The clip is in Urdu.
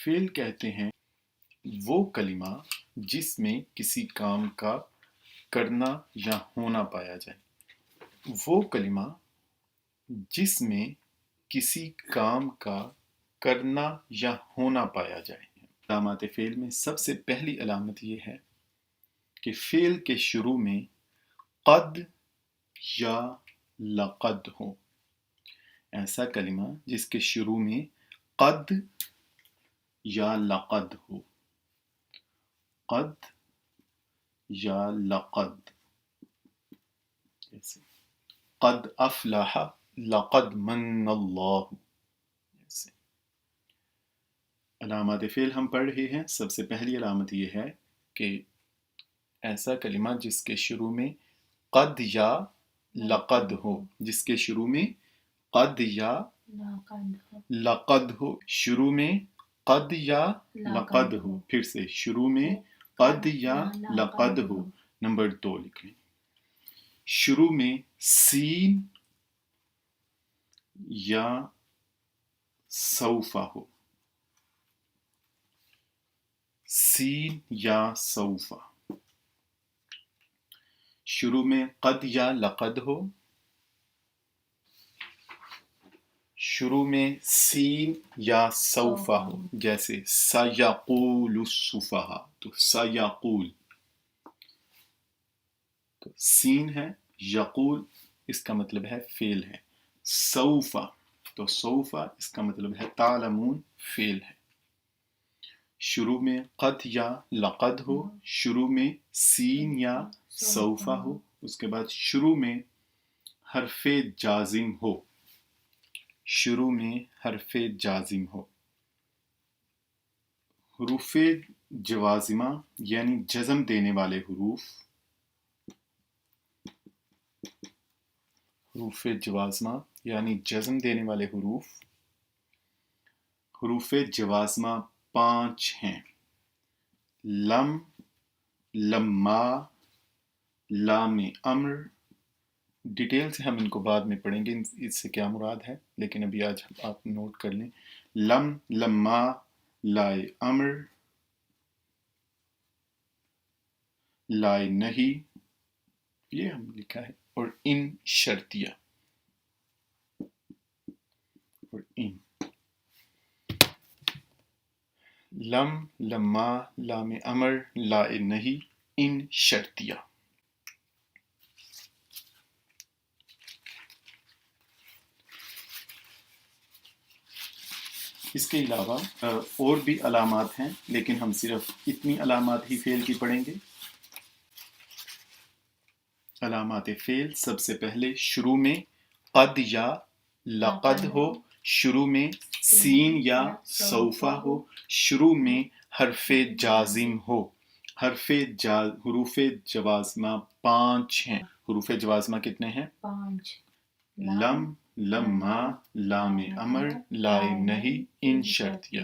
فعل کہتے ہیں وہ کلمہ جس میں کسی کام کا کرنا یا ہونا پایا جائے۔ وہ کلمہ جس میں کسی کام کا کرنا یا ہونا پایا جائے۔ علامات فعل میں سب سے پہلی علامت یہ ہے کہ فعل کے شروع میں قد یا لقد ہو۔ ایسا کلمہ جس کے شروع میں قد یا لقد ہو۔ قد یا لقد، جیسے قد افلح لقد من اللہ۔ جیسے علامات فعل ہم پڑھ رہے ہیں، سب سے پہلی علامت یہ ہے کہ ایسا کلمہ جس کے شروع میں قد یا لقد ہو، جس کے شروع میں قد یا لقد ہو، شروع میں قد یا لقد ہو، پھر سے شروع میں قد یا لقد ہو۔ نمبر 2 لکھ لیں، شروع میں سین یا سوف ہو۔ سین یا سوف، شروع میں قد یا لقد ہو، شروع میں سین یا سوف ہو، جیسے سیقول السفہاء، تو سیقول تو سین ہے، یقول اس کا مطلب ہے فعل ہے، سوف تو سوف اس کا مطلب ہے تعلمون فعل ہے۔ شروع میں قد یا لقد ہو، شروع میں سین یا سوف ہو، اس کے بعد شروع میں حرف جازم ہو، شروع میں حرف جازم ہو۔ حروف جوازمہ یعنی جزم دینے والے حروف، حروف جوازمہ یعنی جزم دینے والے حروف، حروف جوازمہ 5 ہیں: لم، لما، لام امر۔ ڈیٹیل سے ہم ان کو بعد میں پڑھیں گے اس سے کیا مراد ہے، لیکن ابھی آج آپ نوٹ کر لیں۔ لم، لما، لائے امر، لائے نہیں، یہ ہم لکھا ہے، اور ان شرطیہ، اور ان لم، لما، لام امر، لائے نہیں، ان شرطیہ۔ اس کے علاوہ اور بھی علامات ہیں، لیکن ہم صرف اتنی علامات ہی فعل کی پڑھیں گے۔ علامات فعل، سب سے پہلے شروع میں قد یا لقد ہو، شروع میں سین یا سوف ہو، شروع میں حرف جازم ہو۔ حروف جوازمہ 5 ہیں۔ حروف جوازمہ کتنے ہیں؟ 5۔ لم، لما، لام امر، لائے نہیں، ان شرطیہ۔